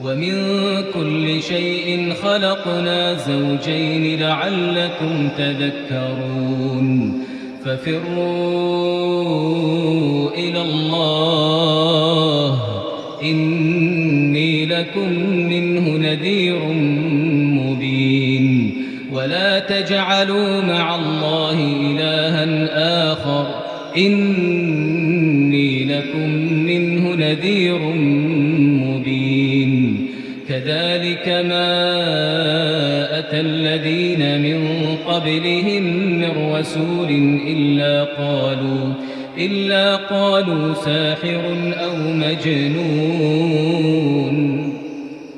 ومن كل شيء خلقنا زوجين لعلكم تذكرون ففروا إلى الله إني لكم منه نذير مبين ولا تجعلوا مع الله إلها آخر إني لكم منه نذير مبين كذلك ما أتى الذين من قبلهم من رسول إلا قالوا ساحر أو مجنون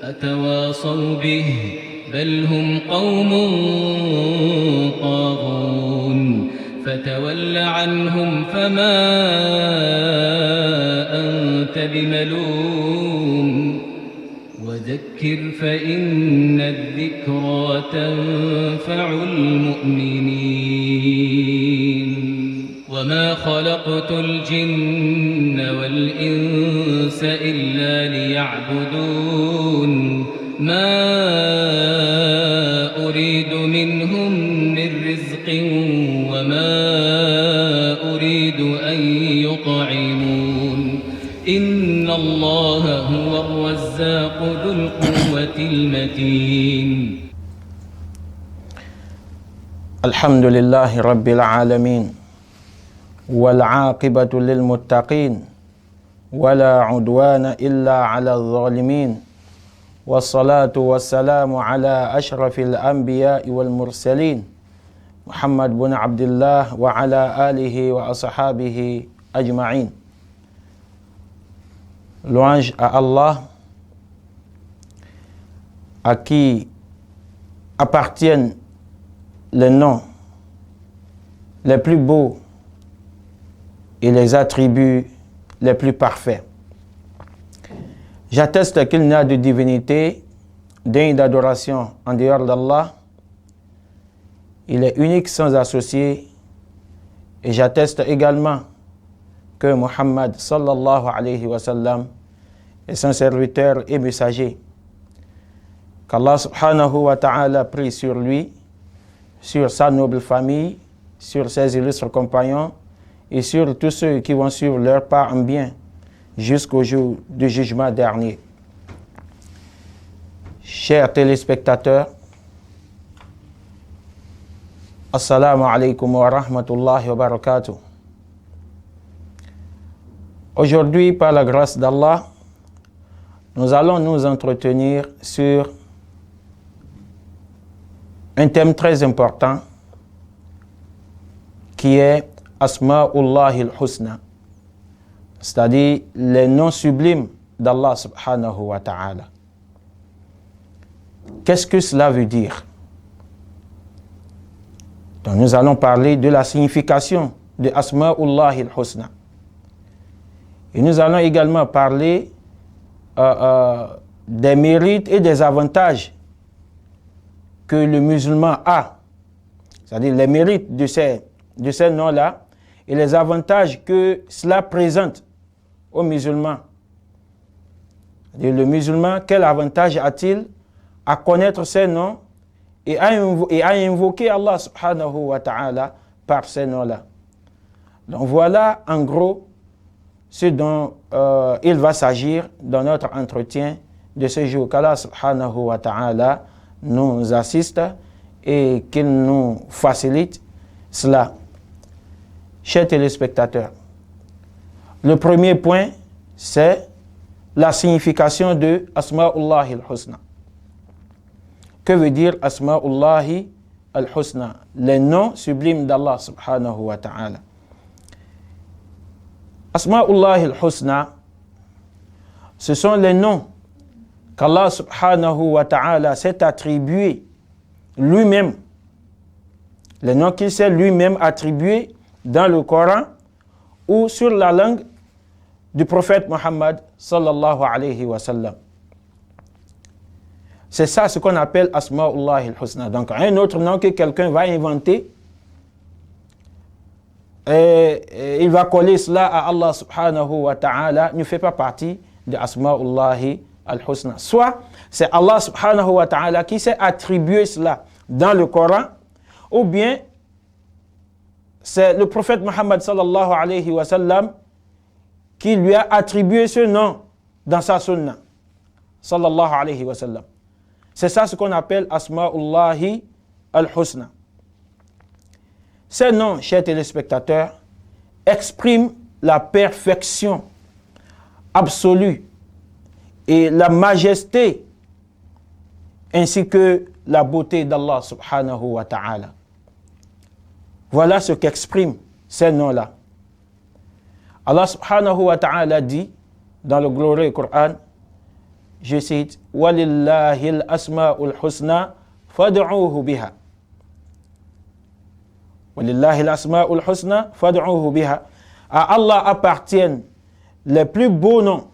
أتواصوا به بل هم قوم طاغون فتول عنهم فما أنت بملوم وذكر فإن الذكرى تنفع المؤمنين وما خلقت الجن والإنس إلا ليعبدون ما أريد منهم من رزق وما أريد أن يطعمون إن الله هو الرزاق ذو القوة المتين الحمد لله رب العالمين والعاقبة للمتقين ولا عدوان إلا على الظالمين والصلاة والسلام على أشرف الأنبياء والمرسلين محمد بن عبد الله وعلى آله وأصحابه أجمعين. Louange à Allah, à qui appartiennent les noms les plus beaux et les attributs les plus parfaits. J'atteste qu'il n'y a de divinité, digne d'adoration en dehors d'Allah. Il est unique sans associé. Et j'atteste également que Muhammad sallallahu alayhi wa sallam est son serviteur et messager. Qu'Allah subhanahu wa ta'ala prie sur lui, sur sa noble famille, sur ses illustres compagnons et sur tous ceux qui vont suivre leur pas en bien jusqu'au jour du jugement dernier. Chers téléspectateurs, Assalamu alaikum wa rahmatullahi wa barakatuh. Aujourd'hui, par la grâce d'Allah, nous allons nous entretenir sur un thème très important qui est Asma'ullahi al-Husna, c'est-à-dire les noms sublimes d'Allah subhanahu wa ta'ala. Qu'est-ce que cela veut dire? Donc nous allons parler de la signification de Asma'ullahi al-Husna. Et nous allons également parler des mérites et des avantages que le musulman a, c'est-à-dire les mérites de ces noms-là et les avantages que cela présente aux musulmans. C'est-à-dire le musulman, quel avantage a-t-il à connaître ces noms et à invoquer Allah subhanahu wa ta'ala par ces noms-là? Donc voilà en gros ce dont il va s'agir dans notre entretien de ce jour. Qu'Allah subhanahu wa ta'ala nous assiste et qu'il nous facilite cela. Chers téléspectateurs, le premier point, c'est la signification de Asma'ullahi al-Husna. Que veut dire Asma'ullahi al-Husna? Les noms sublimes d'Allah subhanahu wa ta'ala. Asma'ullahi al-Husna, ce sont les noms qu'Allah subhanahu wa ta'ala s'est attribué lui-même. Les noms qu'il s'est lui-même attribués dans le Coran ou sur la langue du prophète Muhammad sallallahu alayhi wa sallam. C'est ça ce qu'on appelle Asma'ullahi al-Husna. Donc un autre nom que quelqu'un va inventer et il va coller cela à Allah subhanahu wa ta'ala ne fait pas partie de Asma'ullahi al-husna. Soit c'est Allah subhanahu wa ta'ala qui s'est attribué cela dans le Coran, ou bien c'est le prophète Muhammad sallallahu alayhi wa sallam qui lui a attribué ce nom dans sa sunna. Sallallahu alayhi wa sallam. C'est ça ce qu'on appelle Asma'ullahi al-Husna. Ces noms, chers téléspectateurs, expriment la perfection absolue et la majesté ainsi que la beauté d'Allah subhanahu wa ta'ala. Voilà ce qu'expriment ces noms-là. Allah subhanahu wa ta'ala dit dans le glorieux Coran, je cite, وَلِلَّهِ الْأَسْمَاءُ الْحُسْنَى فَادْعُوهُ بِهَا. وَلِلَّهِ الْأَسْمَاءُ الْحُسْنَى فَادْعُوهُ بِهَا. À Allah appartiennent les plus beaux noms.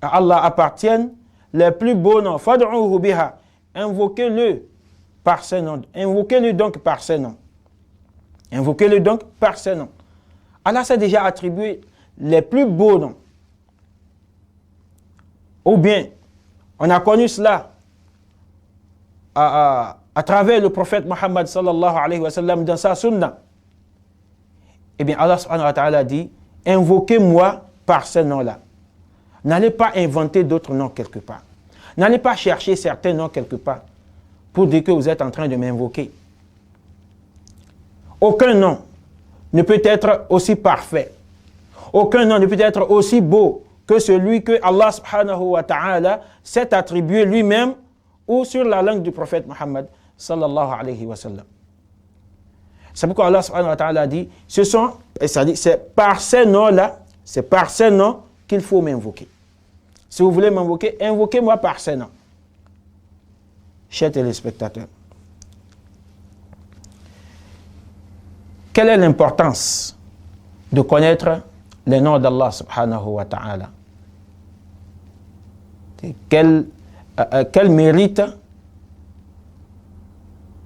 À Allah appartiennent les plus beaux noms. فَادْعُوهُ بِهَا. Invoquez-le par ses noms. Invoquez-le donc par ses noms. Invoquez-le donc par ses noms. Allah s'est déjà attribué les plus beaux noms. Ou bien, on a connu cela à travers le prophète Muhammad sallallahu alayhi wa sallam dans sa sunna. Eh bien, Allah subhanahu wa ta'ala dit, invoquez-moi par ces noms-là. N'allez pas inventer d'autres noms quelque part. N'allez pas chercher certains noms quelque part pour dire que vous êtes en train de m'invoquer. Aucun nom ne peut être aussi parfait. Aucun nom ne peut être aussi beau que celui que Allah subhanahu wa ta'ala s'est attribué lui-même ou sur la langue du prophète Muhammad sallallahu alayhi wa sallam. C'est pourquoi Allah subhanahu wa ta'ala dit, c'est par ces noms-là, c'est par ces noms qu'il faut m'invoquer. Si vous voulez m'invoquer, invoquez-moi par ces noms. Chers téléspectateurs, quelle est l'importance de connaître les noms d'Allah subhanahu wa ta'ala? Quel mérite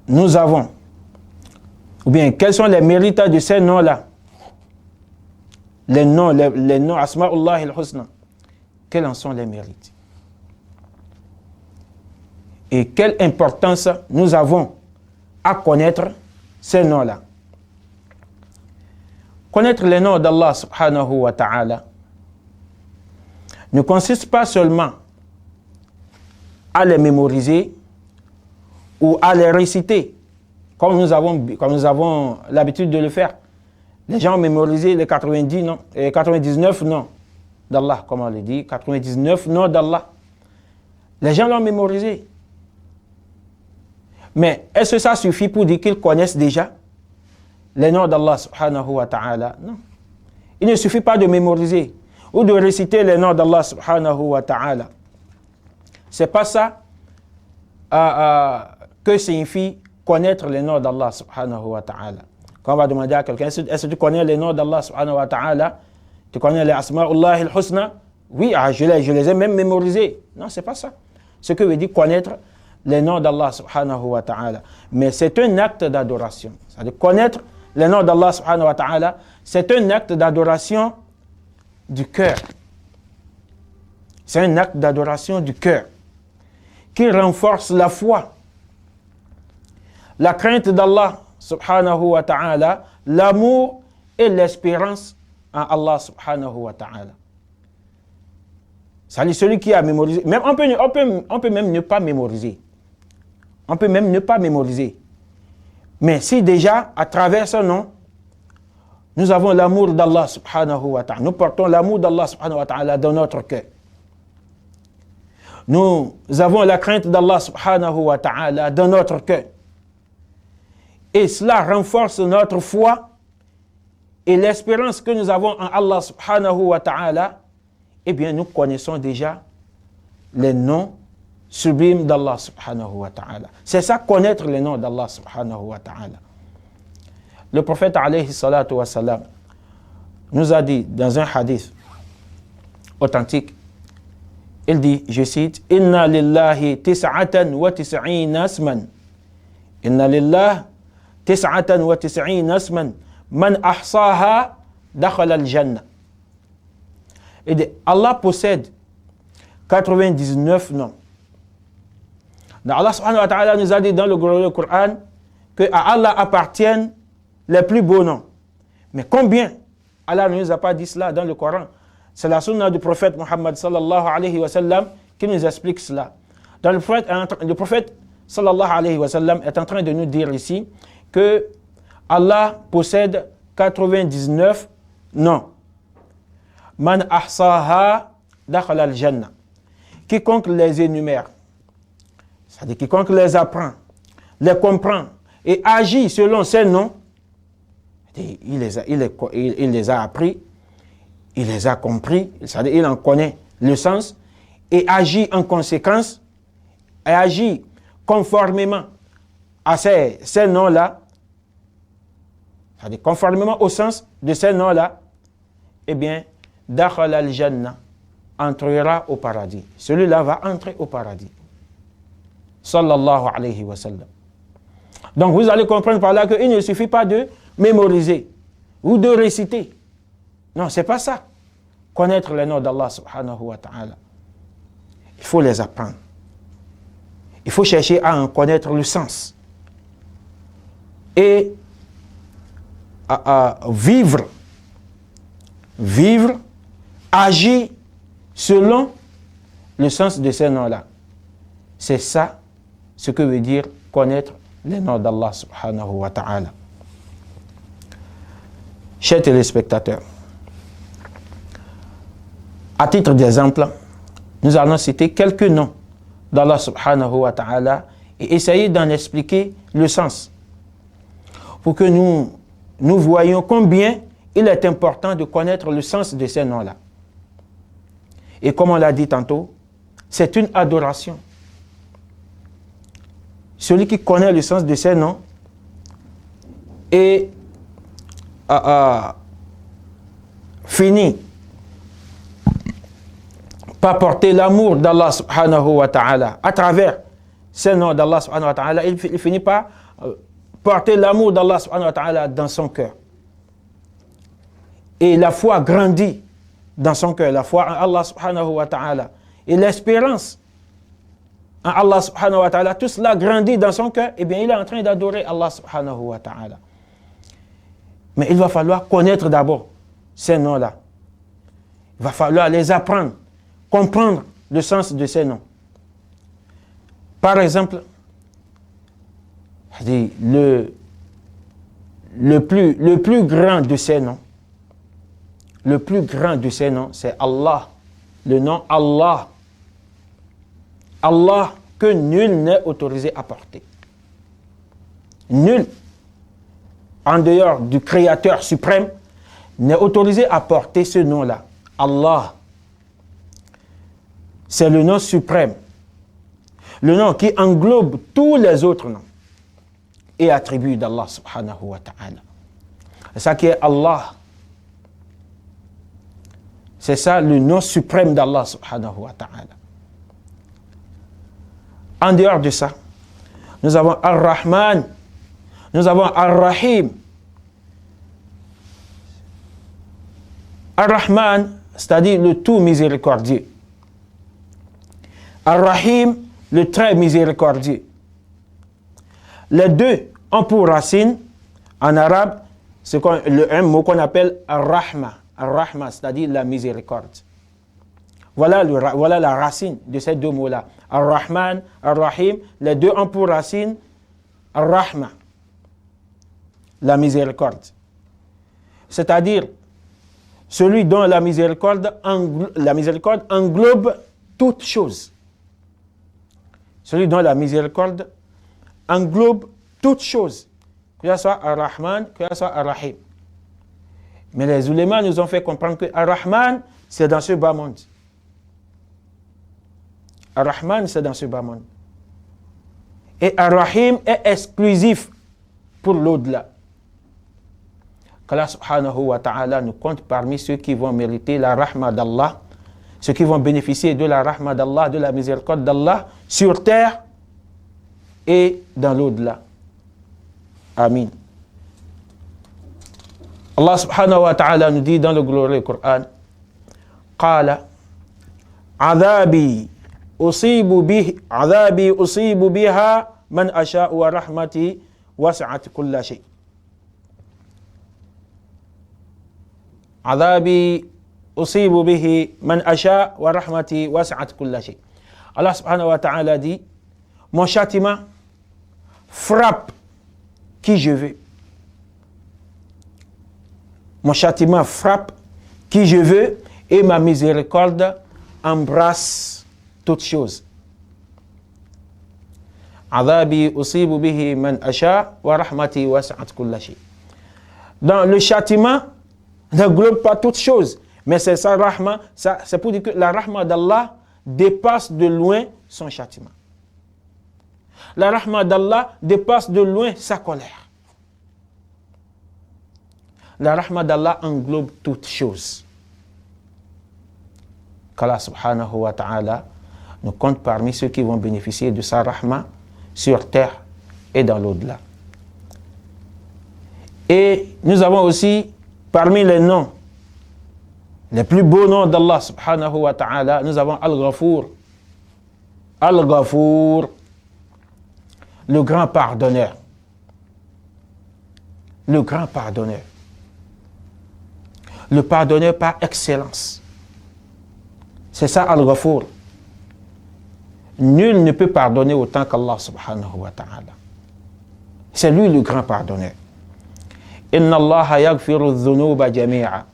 nous avons? Ou bien, quels sont les mérites de ces noms-là? Les noms Asma'ullah al-Husna. Quels en sont les mérites? Et quelle importance nous avons à connaître ces noms-là? Connaître les noms d'Allah subhanahu wa ta'ala ne consiste pas seulement à les mémoriser ou à les réciter, comme nous avons l'habitude de le faire. Les gens ont mémorisé les 99 noms d'Allah, comme on le dit, 99 noms d'Allah. Les gens l'ont mémorisé. Mais est-ce que ça suffit pour dire qu'ils connaissent déjà les noms d'Allah subhanahu wa ta'ala? Non. Il ne suffit pas de mémoriser ou de réciter les noms d'Allah subhanahu wa ta'ala. C'est pas ça que signifie connaître les noms d'Allah subhanahu wa ta'ala. Quand on va demander à quelqu'un, est-ce que tu connais les noms d'Allah subhanahu wa ta'ala? Tu connais les Asma'ullah al-Husna? Oui, je les ai même mémorisés. Non, c'est pas ça. Ce que veut dire connaître les noms d'Allah subhanahu wa ta'ala. Mais c'est un acte d'adoration. C'est-à-dire connaître les noms d'Allah subhanahu wa ta'ala, c'est un acte d'adoration du cœur. C'est un acte d'adoration du cœur qui renforce la foi, la crainte d'Allah subhanahu wa ta'ala, l'amour et l'espérance en Allah subhanahu wa ta'ala. C'est-à-dire celui qui a mémorisé, même on peut même ne pas mémoriser. On peut même ne pas mémoriser. Mais si déjà, à travers ce nom, nous avons l'amour d'Allah subhanahu wa ta'ala, nous portons l'amour d'Allah subhanahu wa ta'ala dans notre cœur. Nous avons la crainte d'Allah subhanahu wa ta'ala dans notre cœur. Et cela renforce notre foi et l'espérance que nous avons en Allah subhanahu wa ta'ala. Eh bien, nous connaissons déjà les noms sublimes d'Allah subhanahu wa ta'ala. C'est ça, connaître les noms d'Allah subhanahu wa ta'ala. Le prophète alayhi salatu wa salam nous a dit dans un hadith authentique, il dit, je cite, « Inna lillahi tis'atan wa tis'ina asman. Inna lillahi tis'atan wa tis'ina asman. Man ahsaha dakhala al-jannah. » Et Allah possède 99 noms. Donc Allah subhanahu wa ta'ala nous a dit dans le glorieux Coran que à Allah appartiennent les plus beaux noms. Mais combien? Allah ne nous a pas dit cela dans le Coran. C'est la sunna du prophète Muhammad sallallahu alayhi wa sallam qui nous explique cela. Dans le prophète sallallahu alayhi wa sallam est en train de nous dire ici que Allah possède 99 noms. Man ahsaha dakhala al-jannah. Quiconque les énumère, c'est-à-dire quiconque les apprend, les comprend et agit selon ces noms, il les a appris, il les a compris, c'est-à-dire il en connaît le sens et agit en conséquence, et agit conformément à ces noms-là, c'est-à-dire conformément au sens de ces noms-là, eh bien, dakhala al-jannah, entrera au paradis. Celui-là va entrer au paradis. Sallallahu alayhi wa sallam. Donc vous allez comprendre par là qu'il ne suffit pas de mémoriser ou de réciter. Non, c'est pas ça. Connaître les noms d'Allah subhanahu wa ta'ala. Il faut les apprendre. Il faut chercher à en connaître le sens. Et à vivre, agir selon le sens de ces noms-là. C'est ça ce que veut dire connaître les noms d'Allah subhanahu wa ta'ala. Chers téléspectateurs, à titre d'exemple, nous allons citer quelques noms d'Allah subhanahu wa ta'ala et essayer d'en expliquer le sens pour que nous voyions combien il est important de connaître le sens de ces noms-là. Et comme on l'a dit tantôt, c'est une adoration. Celui qui connaît le sens de ces noms et finit par porter l'amour d'Allah subhanahu wa ta'ala à travers ces noms d'Allah subhanahu wa ta'ala, il finit par porter l'amour d'Allah subhanahu wa ta'ala dans son cœur. Et la foi grandit dans son cœur, la foi en Allah subhanahu wa ta'ala et l'espérance en Allah subhanahu wa ta'ala, tout cela grandit dans son cœur, et bien il est en train d'adorer Allah subhanahu wa ta'ala. Mais il va falloir connaître d'abord ces noms-là. Il va falloir les apprendre, comprendre le sens de ces noms. Par exemple, le plus grand de ces noms, le plus grand de ces noms, c'est Allah. Le nom Allah. Allah que nul n'est autorisé à porter. Nul, en dehors du Créateur suprême, n'est autorisé à porter ce nom-là. Allah. C'est le nom suprême. Le nom qui englobe tous les autres noms et attributs d'Allah subhanahu wa ta'ala. C'est ça qui est Allah. C'est ça le nom suprême d'Allah subhanahu wa ta'ala. En dehors de ça, nous avons Ar-Rahman, nous avons Ar-Rahim. Ar-Rahman, c'est-à-dire le tout miséricordieux. Ar-Rahim, le très miséricordieux. Les deux ont pour racine, en arabe, un mot qu'on appelle Ar-Rahma. Ar-Rahma, c'est-à-dire la miséricorde. Voilà la racine de ces deux mots-là. Ar-Rahman, Ar-Rahim, les deux ont pour racine Ar-Rahma, la miséricorde. C'est-à-dire celui dont la miséricorde englobe toutes choses. Celui dont la miséricorde englobe toutes choses, que ce soit Ar-Rahman, que ce soit Ar-Rahim. Mais les ulémas nous ont fait comprendre que Ar-Rahman, c'est dans ce bas monde. Ar-Rahman, c'est dans ce bas monde. Et Ar-Rahim est exclusif pour l'au-delà. Qu'Allah subhanahu wa ta'ala nous compte parmi ceux qui vont mériter la rahma d'Allah, ceux qui vont bénéficier de la rahma d'Allah, de la miséricorde d'Allah, sur terre et dans l'au-delà. Amin. Allah subhanahu wa ta'ala nous dit dans le glorieux Coran, Qala عذابي أصيب بها من أشاء ورحمتي وسعت كل شيء. عذابي أصيب به من أشاء ورحمتي وسعت كل شيء. Allah subhanahu wa ta'ala dit, mon châtiment frappe qui je veux. Mon châtiment frappe qui je veux et ma miséricorde embrasse toutes choses. Adhabi usibu bihi man asha wa rahmati wasi'at kulla shay. Dans le châtiment n'englobe pas toutes choses, mais c'est ça rahma, c'est pour dire que la rahma d'Allah dépasse de loin son châtiment. La rahma d'Allah dépasse de loin sa colère. La rahma d'Allah englobe toutes choses. Qu'Allah subhanahu wa ta'ala nous compte parmi ceux qui vont bénéficier de sa rahma sur terre et dans l'au-delà. Et nous avons aussi parmi les noms, les plus beaux noms d'Allah subhanahu wa ta'ala, nous avons Al-Ghafour. Al-Ghafour, le grand pardonneur. Le grand pardonneur. Le pardonneur par excellence. C'est ça Al-Ghafour. Nul ne peut pardonner autant qu'Allah subhanahu wa ta'ala. C'est lui le grand pardonneur. Inna Allah yaghfiru dhunuba jami'a.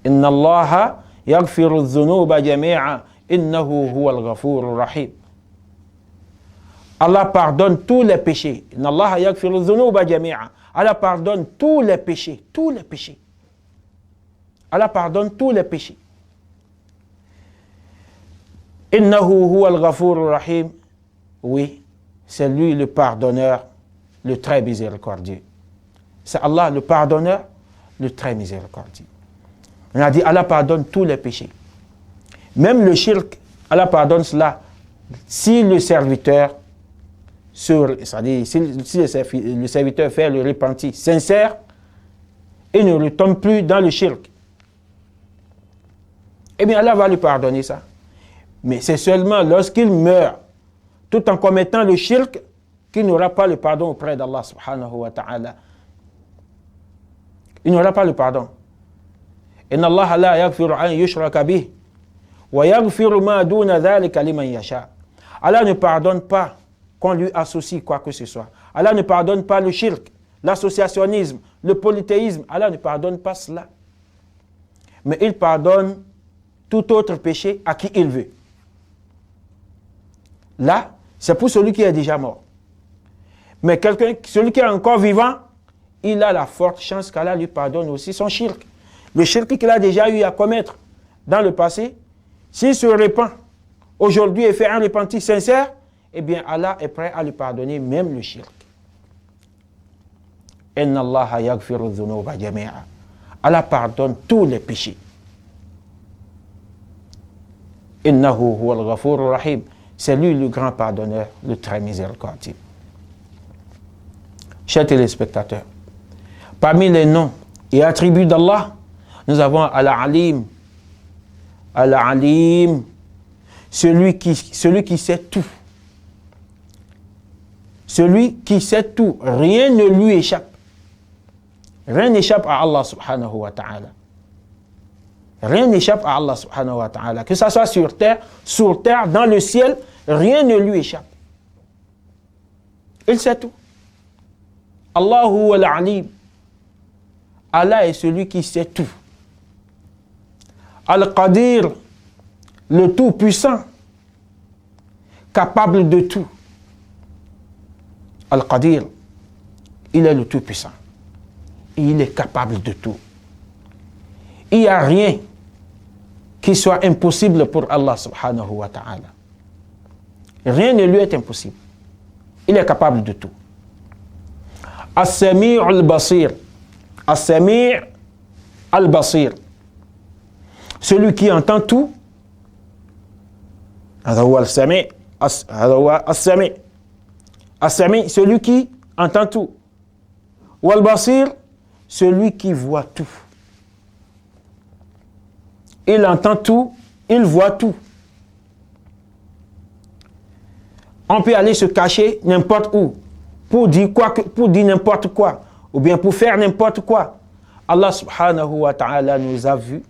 Inna Allah yaghfiru dhunuba jami'a. Innahu huwa al-Ghafur rahim. Allah pardonne tous les péchés. Inna Allah yaghfiru dhunuba jami'a. Allah pardonne tous les péchés. Tous les péchés. Allah pardonne tous les péchés. Innahu huwa al-Ghafur rahim. Oui, c'est lui le pardonneur, le très miséricordieux. C'est Allah le pardonneur, le très miséricordieux. On a dit Allah pardonne tous les péchés. Même le shirk, Allah pardonne cela si le serviteur, c'est-à-dire si le serviteur fait le repenti sincère et ne retombe plus dans le shirk. Eh bien Allah va lui pardonner ça. Mais c'est seulement lorsqu'il meurt tout en commettant le shirk qu'il n'aura pas le pardon auprès d'Allah subhanahu wa ta'ala. Il n'aura pas le pardon. Inna Allah la yaghfiru an yushraka bih wa yaghfiru ma duna dhalika liman yasha. Allah ne pardonne pas qu'on lui associe quoi que ce soit. Allah ne pardonne pas le shirk, l'associationnisme, le polythéisme. Allah ne pardonne pas cela. Mais il pardonne tout autre péché à qui il veut. Là, c'est pour celui qui est déjà mort. Mais celui qui est encore vivant, il a la forte chance qu'Allah lui pardonne aussi son shirk. Le shirk qu'il a déjà eu à commettre dans le passé, s'il se repent aujourd'hui et fait un repenti sincère, eh bien Allah est prêt à lui pardonner même le shirk. Inna Allah yaghfiru dhunuba jami'a. Allah pardonne tous les péchés. Innahu huwa al-Ghafur rahim. C'est lui le grand pardonneur, le très miséricordieux. Chers téléspectateurs, parmi les noms et attributs d'Allah, nous avons Al-Alim. Al-Alim, celui qui sait tout. Celui qui sait tout, rien ne lui échappe. Rien n'échappe à Allah subhanahu wa ta'ala. Rien n'échappe à Allah subhanahu wa ta'ala. Que ce soit sur terre, dans le ciel, rien ne lui échappe. Il sait tout. Allahu al-Alim. Allah est celui qui sait tout. Al-Qadir, le tout-puissant, capable de tout. Al-Qadir, il est le tout-puissant. Il est capable de tout. Il n'y a rien qui soit impossible pour Allah subhanahu wa ta'ala. Rien ne lui est impossible. Il est capable de tout. As-Sami' al-Basir. As-Sami' al-Basir. Celui qui entend tout. As-Sami'. As-Sami'. As-Sami', celui qui entend tout. Wal-Basir, celui qui voit tout. Il entend tout Il voit tout. On peut aller se cacher n'importe où pour dire n'importe quoi, ou bien pour faire n'importe quoi. Allah subhanahu wa ta'ala nous a vus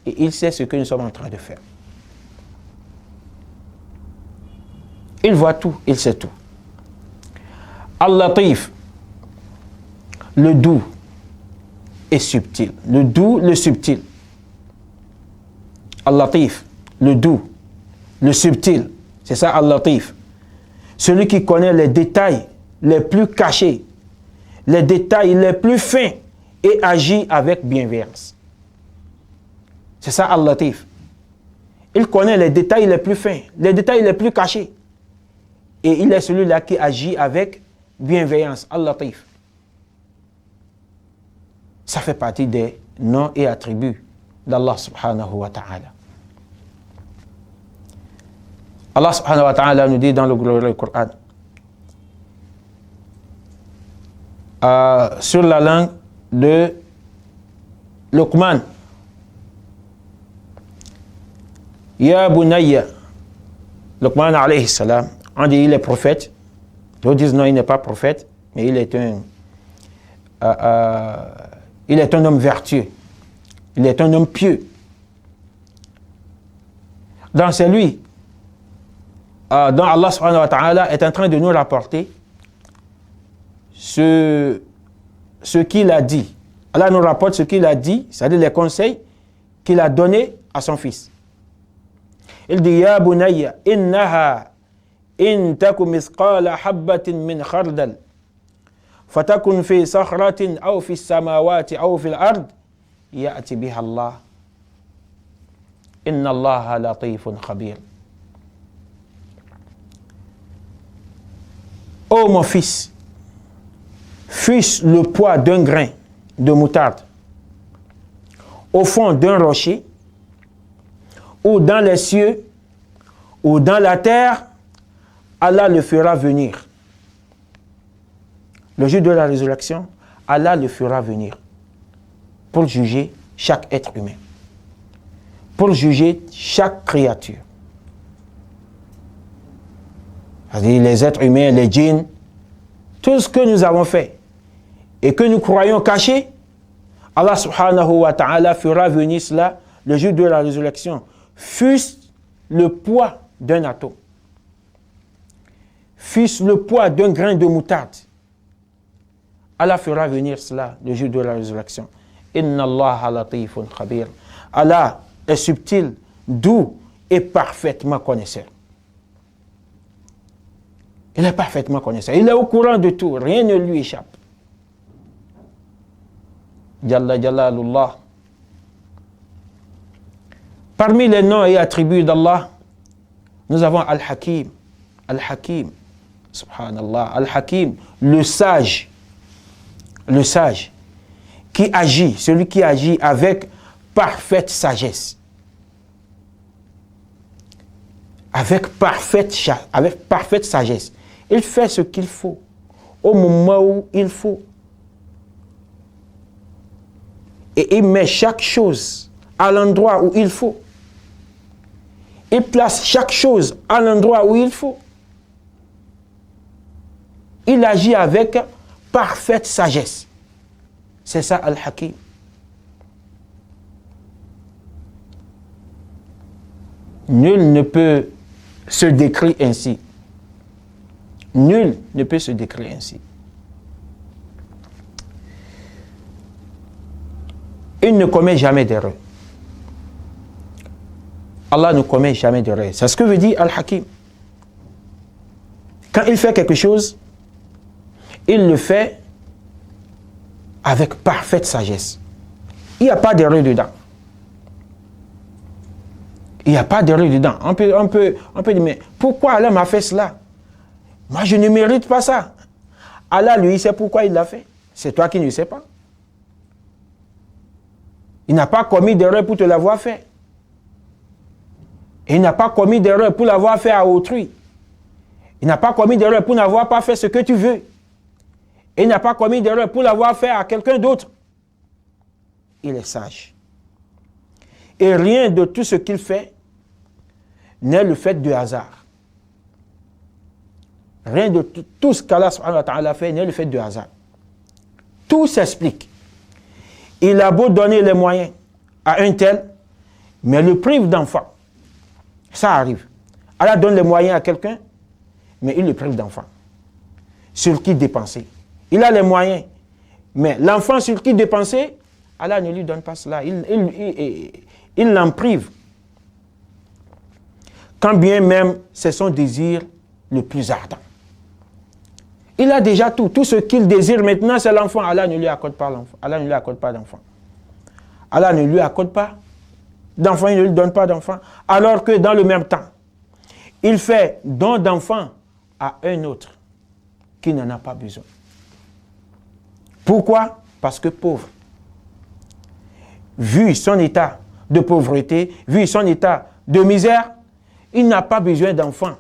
et il sait ce que nous sommes en train de faire. Il voit tout, il sait tout. Al-Latif, le doux et subtil. Le doux, le subtil. Al-Latif, le doux, le subtil. C'est ça Al-Latif. Celui qui connaît les détails les plus cachés, les détails les plus fins et agit avec bienveillance. C'est ça Al-Latif. Il connaît les détails les plus fins, les détails les plus cachés. Et il est celui-là qui agit avec bienveillance. Al-Latif. Ça fait partie des noms et attributs d'Allah subhanahu wa ta'ala. Allah subhanahu wa ta'ala nous dit dans le glorieux Coran, sur la langue de Luqman, Ya Bunayya, Luqman alayhi salam, on dit il est prophète, d'autres disent non, il n'est pas prophète, mais il est un homme vertueux, il est un homme pieux. Dans celui dont Allah subhanahu wa ta'ala est en train de nous rapporter ce qu'il a dit. Allah nous rapporte ce qu'il a dit, c'est-à-dire les conseils qu'il a donnés à son fils. Il dit, Ya bunayya, innaha in taku mithqala habbatin min khardal, fatakun fi sakhratin aw fi samawati aw fi al-ard, ya'ti biha Allah. Inna Allah latifun khabir. Ô mon fils, fût-ce le poids d'un grain de moutarde au fond d'un rocher, ou dans les cieux, ou dans la terre, Allah le fera venir. Le jour de la résurrection, Allah le fera venir pour juger chaque être humain, pour juger chaque créature. C'est-à-dire les êtres humains, les djinns, tout ce que nous avons fait et que nous croyons caché, Allah subhanahu wa ta'ala fera venir cela le jour de la résurrection, fût-ce le poids d'un atome, fût-ce le poids d'un grain de moutarde. Allah fera venir cela le jour de la résurrection. Inna Allah latifun khabir. Allah est subtil, doux et parfaitement connaisseur. Il est parfaitement connaisseur. Il est au courant de tout. Rien ne lui échappe. Jalla Jalalullah. Parmi les noms et attributs d'Allah, nous avons Al-Hakim. Al-Hakim. Subhanallah. Al-Hakim, le sage. Le sage. Qui agit, celui qui agit avec parfaite sagesse. Avec parfaite sagesse. Il fait ce qu'il faut, au moment où il faut. Et il met chaque chose à l'endroit où il faut. Il place chaque chose à l'endroit où il faut. Il agit avec parfaite sagesse. C'est ça Al-Hakim. Nul ne peut se décrire ainsi. Nul ne peut se décrire ainsi. Il ne commet jamais d'erreur. Allah ne commet jamais d'erreur. C'est ce que veut dire Al-Hakim. Quand il fait quelque chose, il le fait avec parfaite sagesse. Il n'y a pas d'erreur dedans. Il n'y a pas d'erreur dedans. On peut dire, mais pourquoi Allah m'a fait cela? Moi, je ne mérite pas ça. Allah, lui, sait pourquoi il l'a fait. C'est toi qui ne sais pas. Il n'a pas commis d'erreur pour te l'avoir fait. Et il n'a pas commis d'erreur pour l'avoir fait à autrui. Il n'a pas commis d'erreur pour n'avoir pas fait ce que tu veux. Et il n'a pas commis d'erreur pour l'avoir fait à quelqu'un d'autre. Il est sage. Et rien de tout ce qu'il fait n'est le fait de hasard. Rien de tout ce qu'Allah subhanahu wa ta'ala fait n'est le fait de hasard. Tout s'explique. Il a beau donner les moyens à un tel, mais le prive d'enfant. Ça arrive. Allah donne les moyens à quelqu'un, mais il le prive d'enfant. Sur qui dépenser. Il a les moyens, mais l'enfant sur qui dépenser, Allah ne lui donne pas cela. Il l'en prive. Quand bien même c'est son désir le plus ardent. Il a déjà tout. Tout ce qu'il désire maintenant, c'est l'enfant. Allah ne lui accorde pas l'enfant. Allah ne lui accorde pas d'enfant. Allah ne lui accorde pas d'enfant, il ne lui donne pas d'enfant. Alors que dans le même temps, il fait don d'enfant à un autre qui n'en a pas besoin. Pourquoi? Parce que pauvre. Vu son état de pauvreté, vu son état de misère, il n'a pas besoin d'enfant.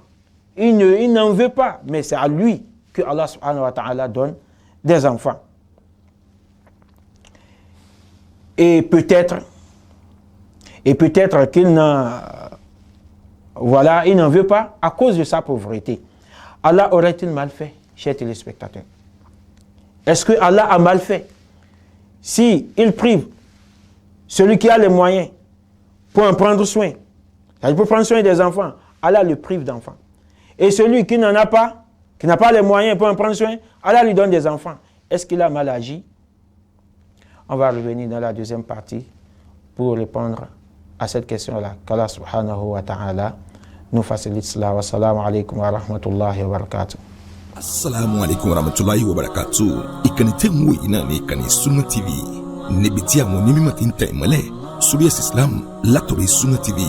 Il n'en veut pas, mais c'est à lui que Allah subhanahu wa ta'ala donne des enfants. Et peut-être qu'il il n'en veut pas à cause de sa pauvreté. Allah aurait-il mal fait, chers téléspectateurs? Est-ce que Allah a mal fait si il prive celui qui a les moyens pour en prendre soin, c'est-à-dire pour prendre soin des enfants, Allah le prive d'enfants. Et celui qui n'en a pas, qui n'a pas les moyens pour en prendre soin, Allah lui donne des enfants. Est-ce qu'il a mal agi? On va revenir dans la deuxième partie pour répondre à cette question-là. Qu'Allah subhanahu wa ta'ala nous facilite cela. Wassalamu alaikum wa rahmatullahi wa barakatuh. Assalamu alaikum wa rahmatullahi wa barakatuh. Ìkànnì tẹ́ ń wò yìí náà ní ìkànnì Sunna TV. Níbi tí àwọn onímọ̀ ti ń tẹ ìmọ́lẹ̀ sórí ẹ̀sìn Islam látọ̀rí Sunna TV.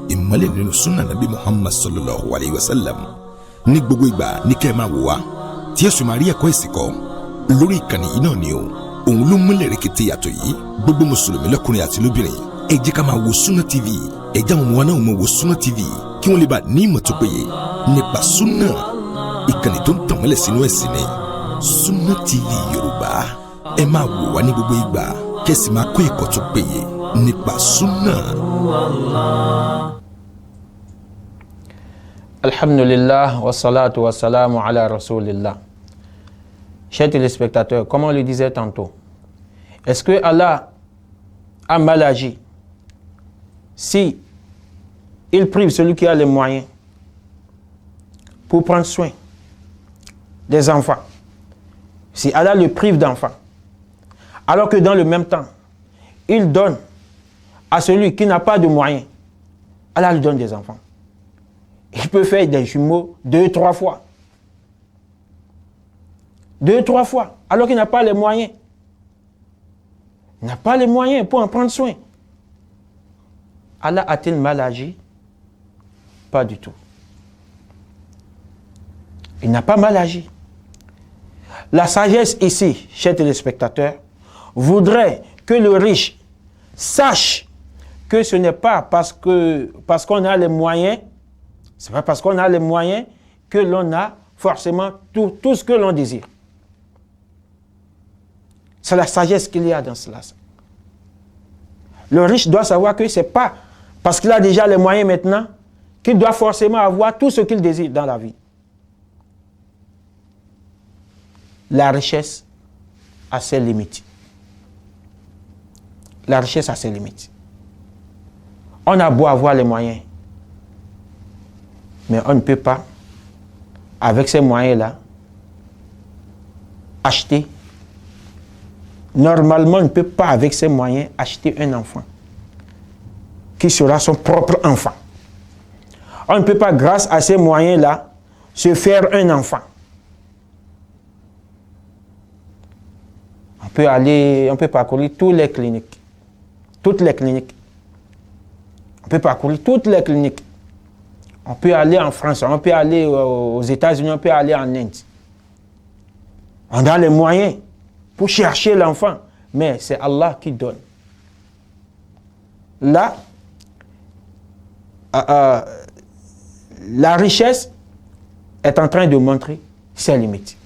Ìmọ́lẹ̀ nínú Sunna Nabi Muhammad sallallahu alayhi wa sallam. Ní gbogbo ìgbà ní kẹ́ ẹ máa wò wá tí ẹ sì máa rí ẹ̀kọ́ ìsìn kọ́ lórí ìkànnì yìí náà ni o. Òun ló múlẹ̀ rẹ̀kẹ̀tẹ̀ yàtọ̀ yìí gbogbo mùsùlùmí lọ́kùnrin àti lóbìnrin ẹ jẹ́ ká máa wo Sunna TV ẹ jẹ́ àwọn ọmọ wa náà máa wo Sunna TV kí wọ́n lè bá ní ìmọ̀ tó péye nípa Sunna ìkànnì tó ń tàn mọ́lẹ̀ sínú ẹ̀sìn ni Sunna TV Yorùbá ẹ máa wò wá ní gbogbo ìgbà kẹ́sì máa kọ́ ẹ̀kọ́ tó péye nípa Sunna. Alhamdulillah wa salatu wa salamu ala rasulillah. Chers téléspectateurs, comme on le disait tantôt, est-ce que Allah a mal agi si il prive celui qui a les moyens pour prendre soin des enfants? Si Allah le prive d'enfants, alors que dans le même temps, il donne à celui qui n'a pas de moyens, Allah lui donne des enfants. Il peut faire des jumeaux 2-3 fois. 2-3 fois, alors qu'il n'a pas les moyens. Il n'a pas les moyens pour en prendre soin. Allah a-t-il mal agi? Pas du tout. Il n'a pas mal agi. La sagesse ici, chers téléspectateurs, voudrait que le riche sache que ce n'est pas parce qu'on a les moyens, c'est pas parce qu'on a les moyens que l'on a forcément tout ce que l'on désire. C'est la sagesse qu'il y a dans cela. Le riche doit savoir que ce n'est pas parce qu'il a déjà les moyens maintenant qu'il doit forcément avoir tout ce qu'il désire dans la vie. La richesse a ses limites. La richesse a ses limites. On a beau avoir les moyens, mais on ne peut pas, avec ces moyens-là, acheter. Normalement, on ne peut pas, avec ces moyens, acheter un enfant qui sera son propre enfant. On ne peut pas, grâce à ces moyens-là, se faire un enfant. On peut parcourir toutes les cliniques. Toutes les cliniques. On peut parcourir toutes les cliniques. On peut aller en France, on peut aller aux États-Unis, on peut aller en Inde. On a les moyens pour chercher l'enfant, mais c'est Allah qui donne. Là, la richesse est en train de montrer ses limites.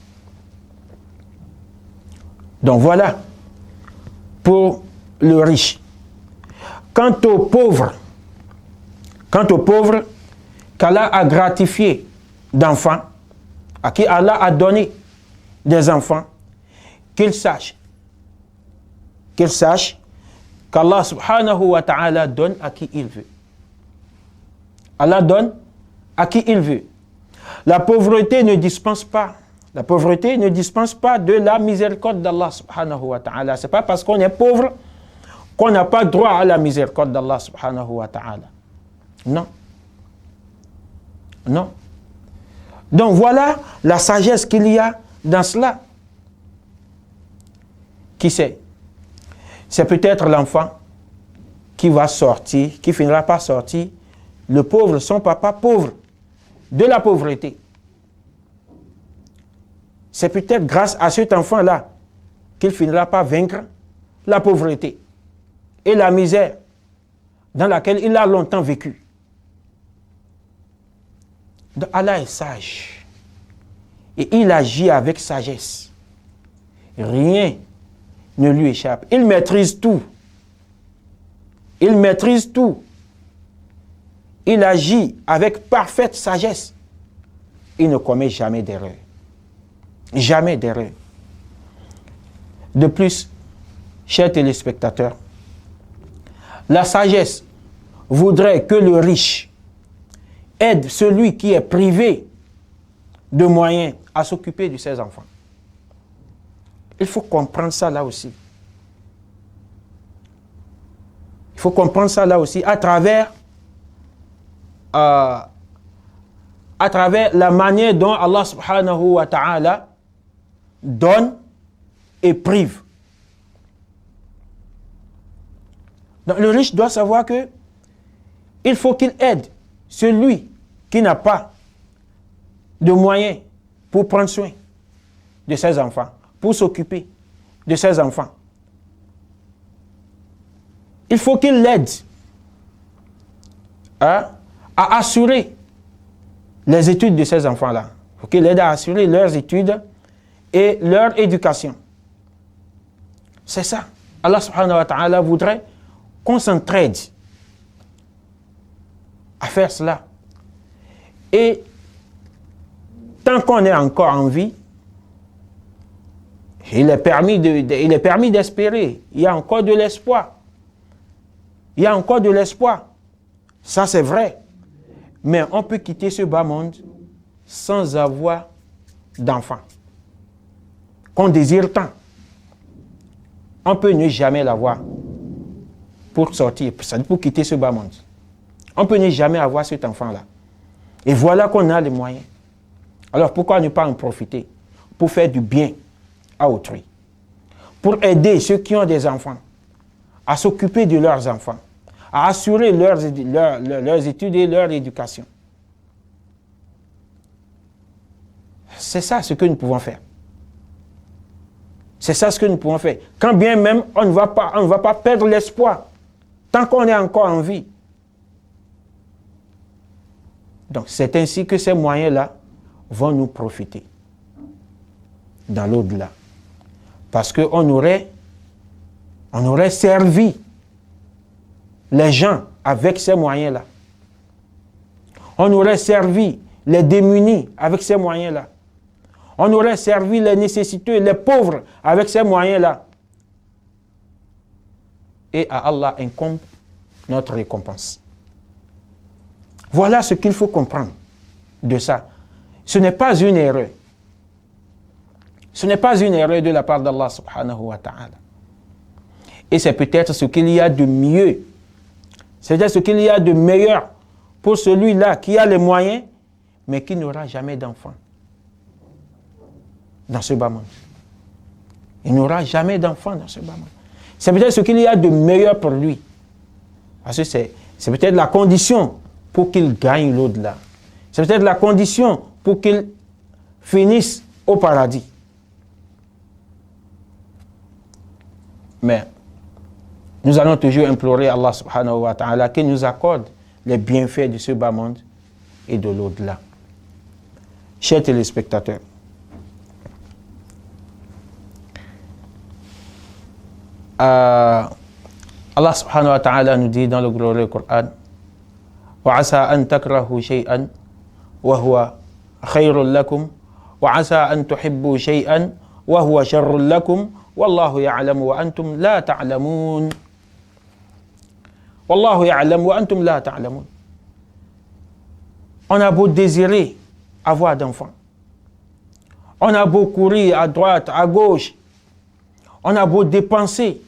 Donc voilà, pour le riche. quant aux pauvres qu'Allah a gratifiés d'enfants, à qui Allah a donné des enfants, qu'ils sachent qu'Allah subhanahu wa ta'ala donne à qui il veut. Allah donne à qui il veut. La pauvreté ne dispense pas de la miséricorde d'Allah subhanahu wa ta'ala. Ce n'est pas parce qu'on est pauvre qu'on n'a pas droit à la miséricorde d'Allah subhanahu wa ta'ala. Non. Non. Donc voilà la sagesse qu'il y a dans cela. Qui sait? C'est peut-être l'enfant qui va sortir, qui finira par sortir, le pauvre, son papa pauvre, de la pauvreté. C'est peut-être grâce à cet enfant-là qu'il finira par vaincre la pauvreté et la misère dans laquelle il a longtemps vécu. Donc Allah est sage et il agit avec sagesse. Rien ne lui échappe. Il maîtrise tout. Il maîtrise tout. Il agit avec parfaite sagesse. Il ne commet jamais d'erreur. Jamais d'erreur. De plus, chers téléspectateurs, la sagesse voudrait que le riche aide celui qui est privé de moyens à s'occuper de ses enfants. Il faut comprendre ça là aussi. Il faut comprendre ça là aussi à travers la manière dont Allah subhanahu wa ta'ala donne et prive. Donc le riche doit savoir que il faut qu'il aide celui qui n'a pas de moyens pour prendre soin de ses enfants, pour s'occuper de ses enfants. Il faut qu'il l'aide à assurer les études de ces enfants-là. Il faut qu'il l'aide à assurer leurs études et leur éducation. C'est ça. Allah subhanahu wa ta'ala voudrait qu'on s'entraide à faire cela. Et tant qu'on est encore en vie, il est permis d'espérer. Il y a encore de l'espoir. Il y a encore de l'espoir. Ça, c'est vrai. Mais on peut quitter ce bas monde sans avoir d'enfant. Qu'on désire tant. On peut ne jamais l'avoir pour sortir, pour quitter ce bas monde. On peut ne jamais avoir cet enfant-là. Et voilà qu'on a les moyens. Alors pourquoi ne pas en profiter pour faire du bien à autrui? Pour aider ceux qui ont des enfants à s'occuper de leurs enfants, à assurer leurs études et leur éducation. C'est ça ce que nous pouvons faire. C'est ça ce que nous pouvons faire. Quand bien même on ne va pas perdre l'espoir tant qu'on est encore en vie. Donc c'est ainsi que ces moyens-là vont nous profiter dans l'au-delà. Parce qu'on aurait servi les gens avec ces moyens-là. On aurait servi les démunis avec ces moyens-là. On aurait servi les nécessiteux, les pauvres avec ces moyens-là. Et à Allah incombe notre récompense. Voilà ce qu'il faut comprendre de ça. Ce n'est pas une erreur. Ce n'est pas une erreur de la part d'Allah subhanahu wa ta'ala. Et c'est peut-être ce qu'il y a de mieux. C'est peut-être ce qu'il y a de meilleur pour celui-là qui a les moyens, mais qui n'aura jamais d'enfant dans ce bas monde. Il n'aura jamais d'enfant dans ce bas monde. C'est peut-être ce qu'il y a de meilleur pour lui. Parce que c'est peut-être la condition pour qu'il gagne l'au-delà. C'est peut-être la condition pour qu'il finisse au paradis. Mais nous allons toujours implorer Allah subhanahu wa ta'ala qu'il nous accorde les bienfaits de ce bas monde et de l'au-delà. Chers téléspectateurs, Allah subhanahu wa ta'ala nous dit dans le glorieux Coran, وَعَسَىٰ أَن تَكْرَهُوا شَيْئًا وَهُوَ خَيْرٌ لَكُمْ وَعَسَىٰ أَن تُحِبُّوا شَيْئًا وَهُوَ شَرٌّ لَكُمْ وَاللَّهُ يَعْلَمُ وَأَنْتُمْ لَا تَعْلَمُونَ. وَاللَّهُ يَعْلَمُ وَأَنْتُمْ لَا تَعْلَمُونَ. On a beau désirer avoir d'enfants, on a beau courir à droite, à gauche, on a beau dépenser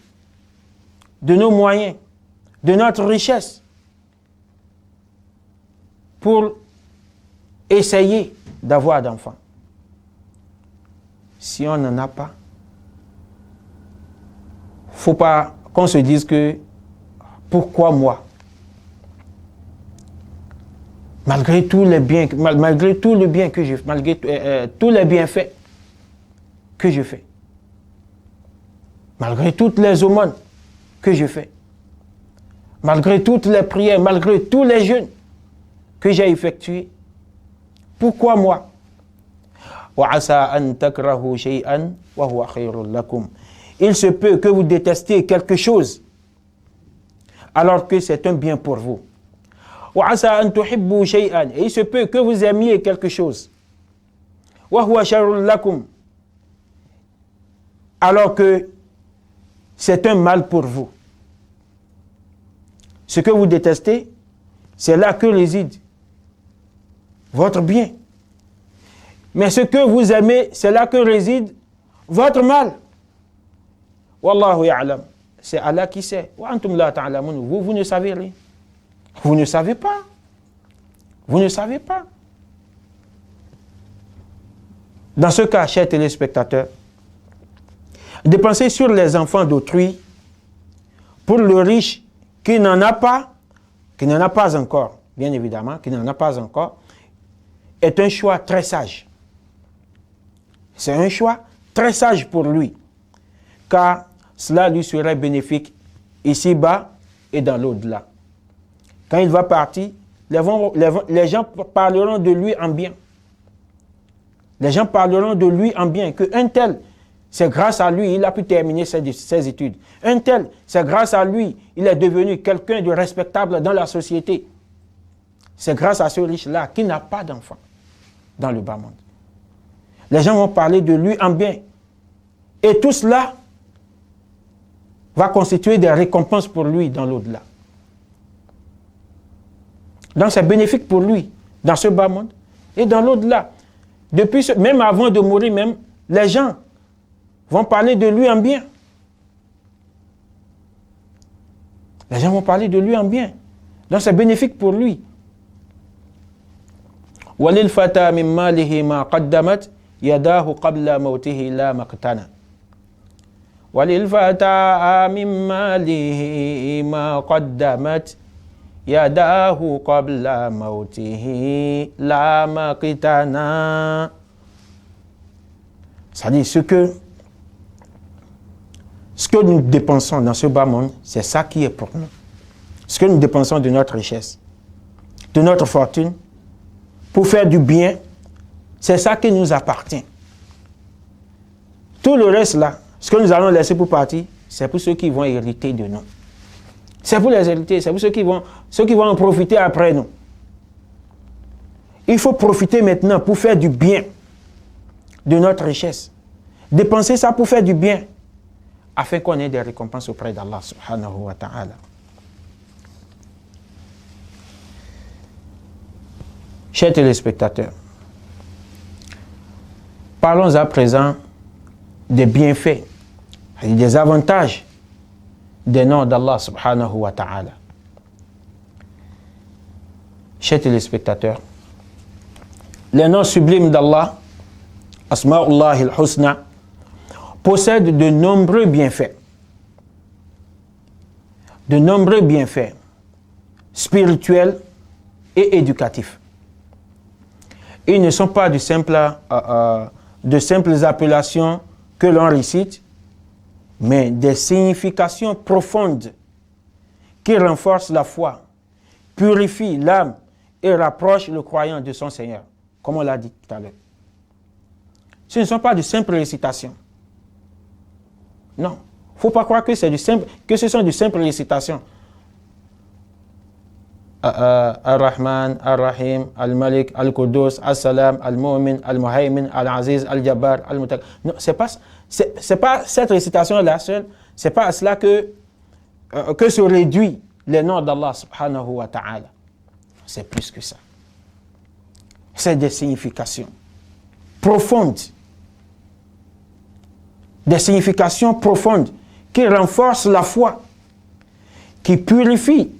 de nos moyens, de notre richesse, pour essayer d'avoir d'enfants. Si on n'en a pas, il ne faut pas qu'on se dise que pourquoi moi? Malgré tous les biens, malgré tout le bien que je fais, malgré tous les bienfaits que je fais, malgré toutes les aumônes que je fais, malgré toutes les prières, malgré tous les jeûnes que j'ai effectués, pourquoi moi? Il se peut que vous détestiez quelque chose alors que c'est un bien pour vous. Et il se peut que vous aimiez quelque chose alors que c'est un mal pour vous. Ce que vous détestez, c'est là que réside votre bien. Mais ce que vous aimez, c'est là que réside votre mal. Wallahu ya'lam. C'est Allah qui sait. Wa antum la ta'lamun. Vous ne savez rien. Vous ne savez pas. Vous ne savez pas. Dans ce cas, chers téléspectateurs, dépenser sur les enfants d'autrui pour le riche qui n'en a pas encore, bien évidemment, qui n'en a pas encore, est un choix très sage. C'est un choix très sage pour lui, car cela lui serait bénéfique ici-bas et dans l'au-delà. Quand il va partir, les gens parleront de lui en bien. Les gens parleront de lui en bien, qu'un tel, c'est grâce à lui, il a pu terminer ses études. Un tel, c'est grâce à lui, il est devenu quelqu'un de respectable dans la société. C'est grâce à ce riche-là qui n'a pas d'enfant dans le bas monde. Les gens vont parler de lui en bien. Et tout cela va constituer des récompenses pour lui dans l'au-delà. Donc c'est bénéfique pour lui dans ce bas monde et dans l'au-delà. Même avant de mourir, même, les gens vont parler de lui en bien. Les gens vont parler de lui en bien. Donc c'est bénéfique pour lui. وَلِلْ فَتَى مِنْ مَالِهِ مَا قَدَّمَتْ يَدَاهُ قَبْلَ مَوْتِهِ لَا مَقْتَنَى وَلِلْفَتَى مِنْ مَالِهِ مَا قَدَّمَتْ يَدَاهُ قَبْلَ مَوْتِهِ لَا مَقْتَنَى. C'est-à-dire ce que nous dépensons dans ce bas monde, c'est ça qui est pour nous. Ce que nous dépensons de notre richesse, de notre fortune, pour faire du bien, c'est ça qui nous appartient. Tout le reste là, ce que nous allons laisser pour partir, c'est pour ceux qui vont hériter de nous. C'est pour les hériter, c'est pour ceux qui vont en profiter après nous. Il faut profiter maintenant pour faire du bien de notre richesse. Dépenser ça pour faire du bien, afin qu'on ait des récompenses auprès d'Allah subhanahu wa ta'ala. Chers téléspectateurs, parlons à présent des bienfaits, des avantages des noms d'Allah subhanahu wa ta'ala. Chers téléspectateurs, les noms sublimes d'Allah, Asma'ullah al-Husna, possèdent de nombreux bienfaits. De nombreux bienfaits spirituels et éducatifs. Ils ne sont pas de simples appellations que l'on récite, mais des significations profondes qui renforcent la foi, purifient l'âme et rapprochent le croyant de son Seigneur, comme on l'a dit tout à l'heure. Ce ne sont pas de simples récitations. Non, ne faut pas croire que ce sont de simples récitations. Ar-Rahman, Ar-Rahim, Al-Malik, Al-Qudus, Al-Salam, Al-Mu'min, Al-Muhaymin, Al-Aziz, Al-Jabbar, Al-Mutak. Non, c'est pas cette récitation-là seule, c'est pas à cela que se réduit les noms d'Allah subhanahu wa ta'ala. C'est plus que ça. C'est des significations profondes. Des significations profondes qui renforcent la foi, qui purifient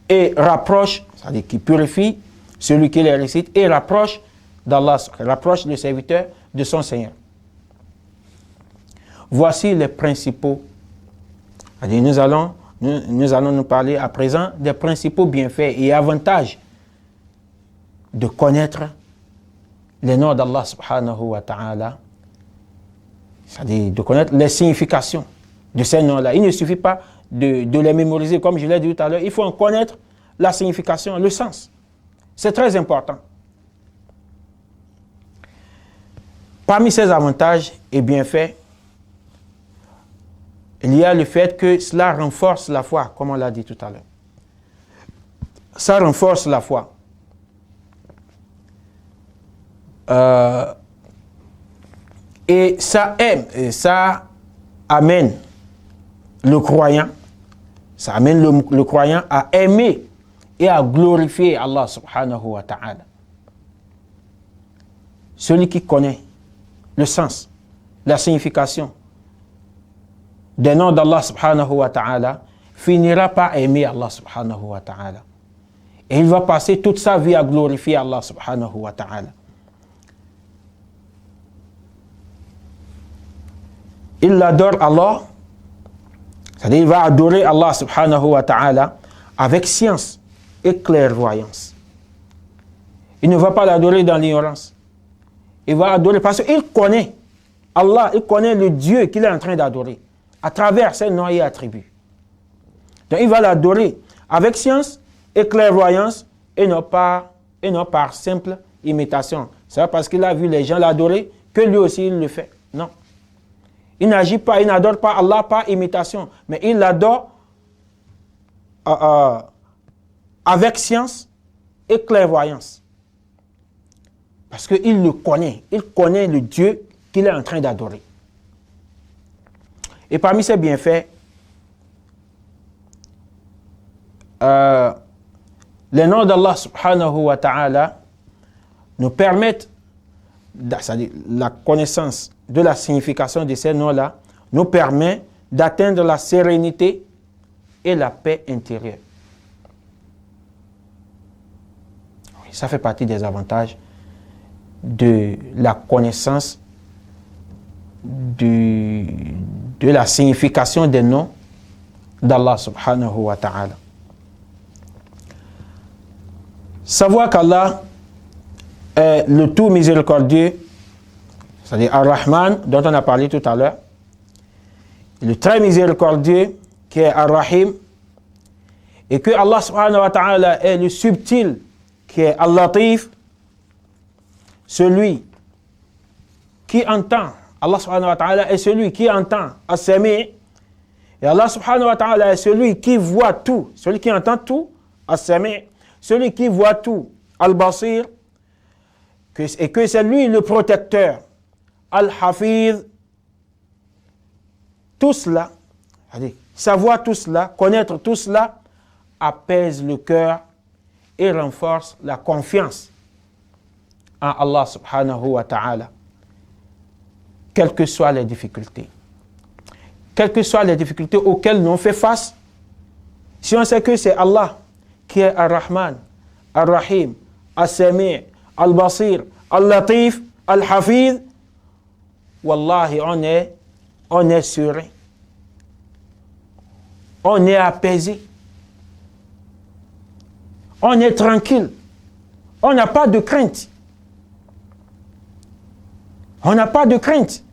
et rapprochent, c'est-à-dire qui purifient celui qui les récite et rapproche d'Allah, rapproche le serviteur de son Seigneur. Voici les principaux. C'est-à-dire nous allons nous parler à présent des principaux bienfaits et avantages de connaître les noms d'Allah subhanahu wa ta'ala, c'est-à-dire de connaître les significations de ces noms-là. Il ne suffit pas de les mémoriser, comme je l'ai dit tout à l'heure, il faut en connaître la signification, le sens. C'est très important. Parmi ces avantages et bienfaits, il y a le fait que cela renforce la foi, comme on l'a dit tout à l'heure. Ça renforce la foi. Et ça amène le croyant, le croyant à aimer et à glorifier Allah subhanahu wa ta'ala. Celui qui connaît le sens, la signification des noms d'Allah subhanahu wa ta'ala finira par aimer Allah subhanahu wa ta'ala. Et il va passer toute sa vie à glorifier Allah subhanahu wa ta'ala. Il adore Allah, c'est-à-dire il va adorer Allah subhanahu wa ta'ala avec science et clairvoyance. Il ne va pas l'adorer dans l'ignorance. Il va adorer parce qu'il connaît Allah, il connaît le Dieu qu'il est en train d'adorer à travers ses noms et attributs. Donc il va l'adorer avec science et clairvoyance et non par simple imitation. C'est pas parce qu'il a vu les gens l'adorer que lui aussi il le fait. Non. Il n'agit pas, il n'adore pas Allah par imitation, mais il l'adore avec science et clairvoyance. Parce qu'il le connaît, il connaît le Dieu qu'il est en train d'adorer. Et parmi ses bienfaits, les noms d'Allah subhanahu wa ta'ala nous permettent, c'est-à-dire la connaissance de la signification de ces noms-là, nous permet d'atteindre la sérénité et la paix intérieure. Oui, ça fait partie des avantages de la connaissance de la signification des noms d'Allah subhanahu wa ta'ala. Savoir qu'Allah est le tout miséricordieux, c'est-à-dire Ar-Rahman, dont on a parlé tout à l'heure, le très miséricordieux, qui est Ar-Rahim, et que Allah subhanahu wa ta'ala est le subtil, qui est Al-Latif, celui qui entend. Allah subhanahu wa ta'ala est celui qui entend As-Sami', et Allah subhanahu wa ta'ala est celui qui voit tout, celui qui entend tout, As-Sami', celui qui voit tout, Al-Basir, et que c'est lui le protecteur, Al-Hafiz. Tout cela, savoir tout cela, connaître tout cela, apaise le cœur et renforce la confiance en Allah subhanahu wa ta'ala. Quelles que soient les difficultés. Quelles que soient les difficultés auxquelles nous fait face, si on sait que c'est Allah qui est Ar-Rahman, Ar-Rahim, As-Sami', Al-Basir, Al-Latif, Al-Hafiz, Wallahi, on est serein. On est apaisé. On est tranquille. On n'a pas de crainte. On n'a pas de crainte.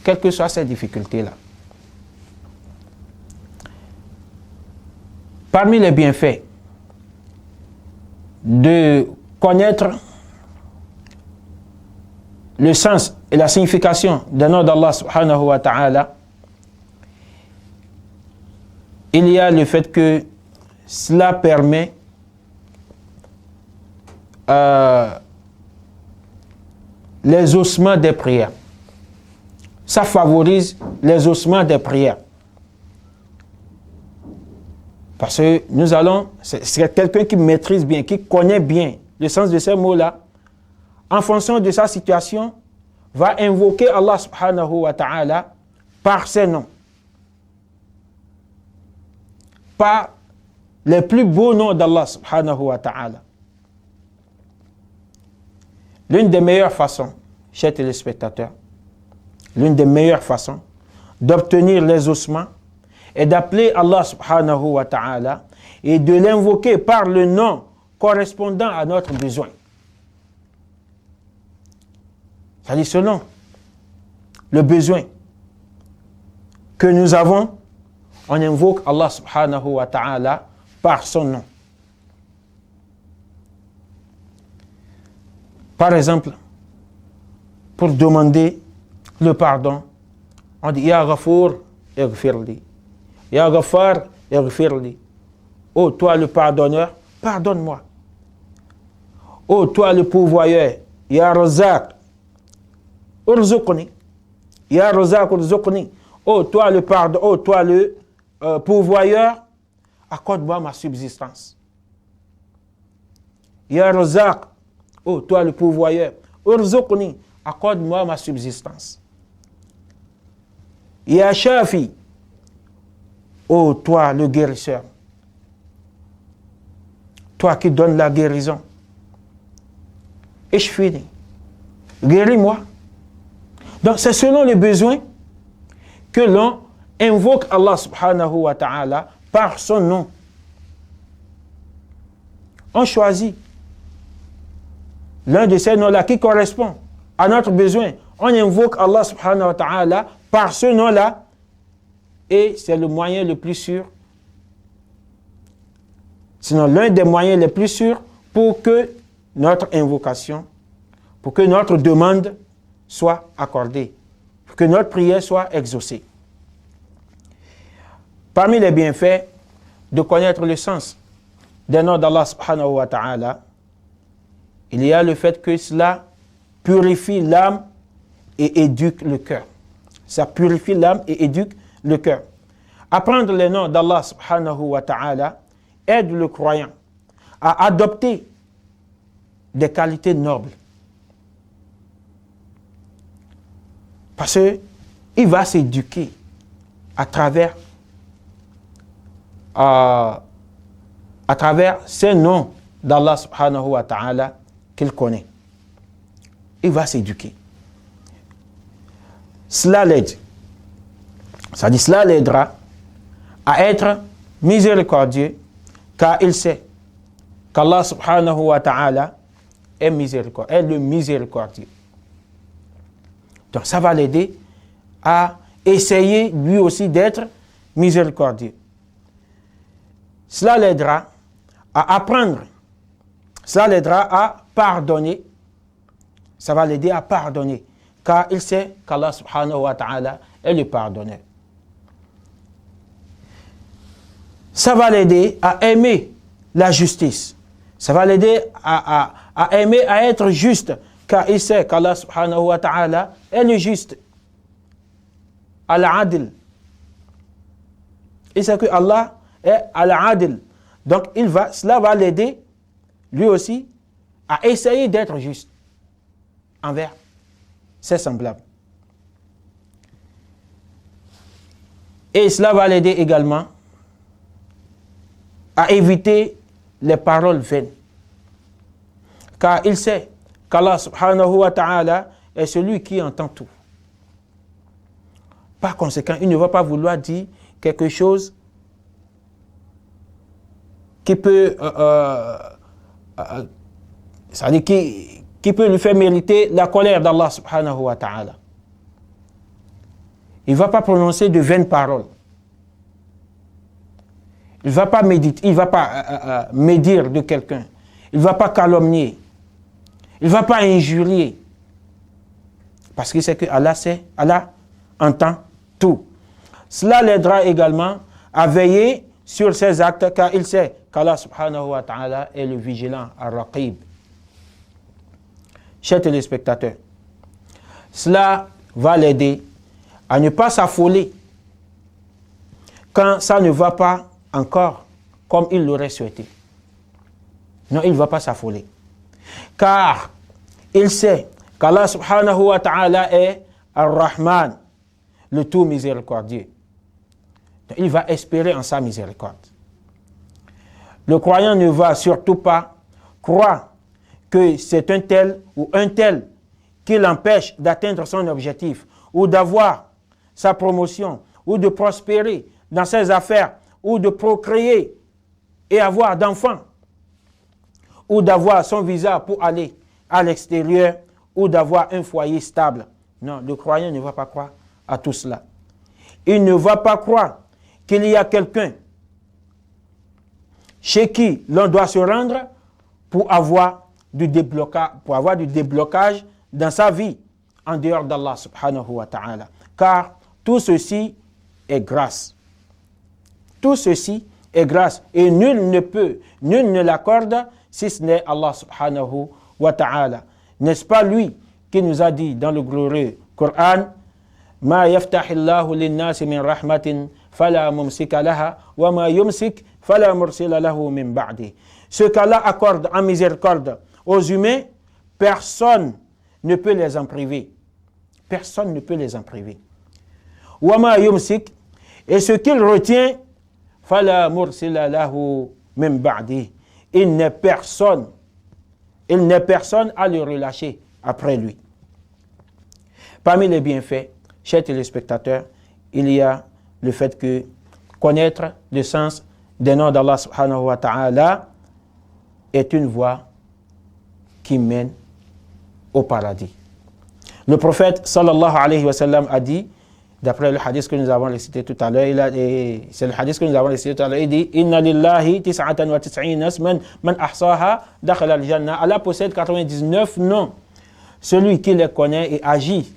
Quelles que soient ces difficultés-là. Parmi les bienfaits de connaître le sens et la signification des noms d'Allah subhanahu wa ta'ala, il y a le fait que cela permet les ossements des prières. Ça favorise les ossements des prières. Parce que nous allons, c'est quelqu'un qui maîtrise bien, qui connaît bien le sens de ces mots-là, en fonction de sa situation, va invoquer Allah subhanahu wa ta'ala par ses noms. Par les plus beaux noms d'Allah subhanahu wa ta'ala. L'une des meilleures façons, chers téléspectateurs, l'une des meilleures façons d'obtenir les ossements est d'appeler Allah subhanahu wa ta'ala et de l'invoquer par le nom correspondant à notre besoin. C'est-à-dire selon le besoin que nous avons, on invoque Allah subhanahu wa ta'ala par son nom. Par exemple, pour demander le pardon, on dit Ya Ghafour, ighfirli. Ya Ghaffar, ighfirli. Oh, toi le pardonneur, pardonne-moi. Oh, toi le pourvoyeur, Ya Razaq, urzuqni. Ya Razaq, urzuqni. Oh, toi le pardon, oh, toi le pourvoyeur, accorde-moi ma subsistance. Ya Razaq, oh, toi le pourvoyeur, urzuqni, accorde-moi ma subsistance. Ya Shafi, oh, toi le guérisseur, toi qui donnes la guérison, Ishfini, guéris-moi. Donc c'est selon les besoins que l'on invoque Allah subhanahu wa ta'ala par son nom. On choisit l'un de ces noms-là qui correspond à notre besoin. On invoque Allah subhanahu wa ta'ala par ce nom-là et c'est le moyen le plus sûr, sinon l'un des moyens les plus sûrs pour que notre invocation, pour que notre demande soit accordée, pour que notre prière soit exaucée. Parmi les bienfaits de connaître le sens des noms d'Allah subhanahu wa ta'ala, il y a le fait que cela purifie l'âme et éduque le cœur. Ça purifie l'âme et éduque le cœur. Apprendre les noms d'Allah subhanahu wa ta'ala aide le croyant à adopter des qualités nobles. Parce qu'il va s'éduquer à travers ces noms d'Allah subhanahu wa ta'ala qu'il connaît. Il va s'éduquer. Cela l'aide. C'est-à-dire cela l'aidera à être miséricordieux car il sait qu'Allah subhanahu wa ta'ala est le miséricordieux. Donc ça va l'aider à essayer lui aussi d'être miséricordieux. Cela l'aidera à apprendre. Cela l'aidera à pardonner. Ça va l'aider à pardonner. Car il sait qu'Allah subhanahu wa ta'ala est le pardonneur. Ça va l'aider à aimer la justice. Ça va l'aider à aimer, à être juste. Car il sait qu'Allah subhanahu wa ta'ala est le juste. Al-Adil. Il sait que Allah est Al-Adil. Donc cela va l'aider, lui aussi, à essayer d'être juste envers ses semblables. Et cela va l'aider également à éviter les paroles vaines. Car il sait qu'Allah subhanahu wa ta'ala est celui qui entend tout. Par conséquent, il ne va pas vouloir dire quelque chose qui peut, c'est-à-dire qui peut lui faire mériter la colère d'Allah subhanahu wa ta'ala. Il ne va pas prononcer de vaines paroles. Il ne va pas méditer, il ne va pas médire de quelqu'un. Il ne va pas calomnier. Il ne va pas injurier. Parce qu'il sait que Allah entend tout. Cela l'aidera également à veiller sur ses actes, car il sait qu'Allah subhanahu wa ta'ala est le vigilant, ar-raqib. Chers téléspectateurs, cela va l'aider à ne pas s'affoler quand ça ne va pas encore comme il l'aurait souhaité. Non, il ne va pas s'affoler. Car il sait qu'Allah subhanahu wa ta'ala est ar-Rahman, le tout miséricordieux. Donc, il va espérer en sa miséricorde. Le croyant ne va surtout pas croire que c'est un tel ou un tel qui l'empêche d'atteindre son objectif ou d'avoir sa promotion ou de prospérer dans ses affaires ou de procréer et avoir d'enfants ou d'avoir son visa pour aller à l'extérieur ou d'avoir un foyer stable. Non, le croyant ne va pas croire à tout cela. Il ne va pas croire qu'il y a quelqu'un chez qui l'on doit se rendre pour avoir du déblocage dans sa vie en dehors d'Allah subhanahu wa ta'ala. Car tout ceci est grâce. Tout ceci est grâce et nul ne l'accorde si ce n'est Allah subhanahu wa ta'ala. N'est-ce pas lui qui nous a dit dans le glorieux Coran, Ma yaftahillahu linnasi min rahmatin fala mumsika laha wa ma yumsik fala mursila lahu min ba'di. Ce qu'Allah accorde en miséricorde aux humains, personne ne peut les en priver. Personne ne peut les en priver. Wa ma yumsik, et ce qu'il retient, fala mursila lahu min ba'di. Il n'est personne à le relâcher après lui. Parmi les bienfaits, chers téléspectateurs, il y a le fait que connaître le sens des noms d'Allah subhanahu wa ta'ala est une voie qui mène au paradis. Le prophète sallallahu alayhi wa sallam a dit, d'après le hadith que nous avons cité tout à l'heure, c'est le hadith que nous avons cité tout à l'heure, il dit Inna lillahi tis'atan wa tis'ina isman man ahsaha dakhala al-jannah. Allah possède 99 noms. Celui qui les connaît et agit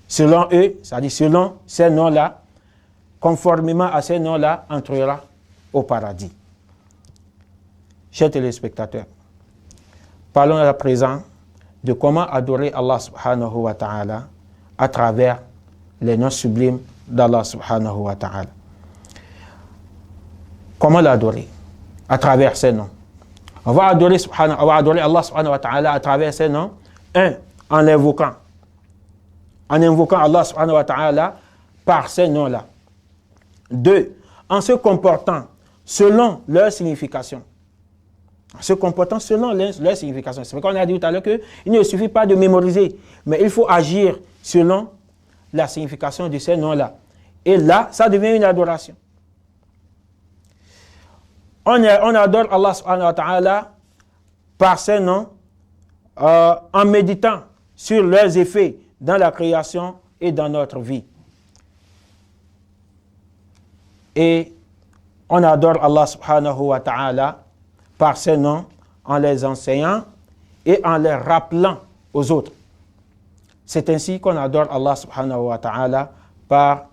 selon eux, c'est-à-dire selon ces noms-là, conformément à ces noms-là, entrera au paradis. Chers téléspectateurs, parlons à présent de comment adorer Allah subhanahu wa ta'ala à travers les noms sublimes d'Allah subhanahu wa ta'ala. Comment l'adorer? À travers ces noms. On va adorer Allah subhanahu wa ta'ala à travers ces noms. En l'invoquant. En invoquant Allah subhanahu wa ta'ala par ces noms-là. 2, en se comportant selon leur signification. En se comportant selon leur signification. C'est ce qu'on a dit tout à l'heure qu'il ne suffit pas de mémoriser, mais il faut agir selon la signification de ces noms-là. Et là, ça devient une adoration. On adore Allah subhanahu wa ta'ala par ces noms en méditant sur leurs effets dans la création et dans notre vie. Et on adore Allah subhanahu wa ta'ala par ces noms en les enseignant et en les rappelant aux autres. C'est ainsi qu'on adore Allah subhanahu wa ta'ala par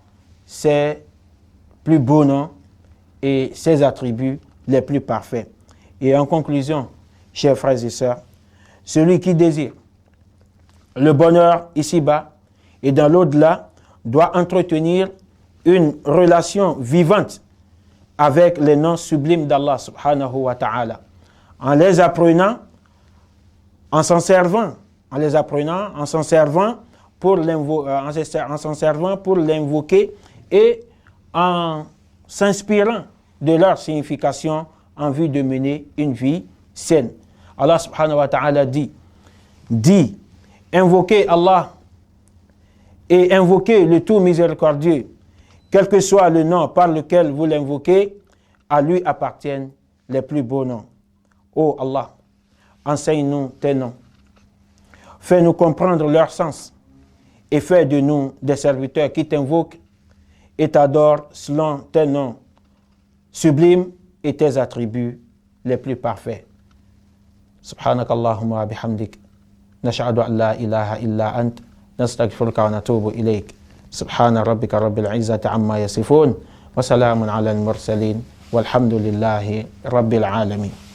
ses plus beaux noms et ses attributs les plus parfaits. Et en conclusion, chers frères et sœurs, celui qui désire le bonheur ici-bas et dans l'au-delà doit entretenir une relation vivante avec les noms sublimes d'Allah subhanahu wa ta'ala, en les apprenant, en s'en servant pour l'invoquer et en s'inspirant de leur signification en vue de mener une vie saine. Allah subhanahu wa ta'ala dit, invoquez Allah et invoquez le tout miséricordieux, quel que soit le nom par lequel vous l'invoquez, à lui appartiennent les plus beaux noms. Ô Allah, enseigne-nous tes noms, fais-nous comprendre leur sens et fais de nous des serviteurs qui t'invoquent et t'adorent selon tes noms sublimes et tes attributs les plus parfaits. Subhanakallahumma wa bihamdik, nashhadu an la ilaha illa ant, nastaghfiruka wa natubu ilayk. Subhana rabbika rabbil izzati amma yasifun, wa salamun ala al-mursalin walhamdulillahi rabbil alamin.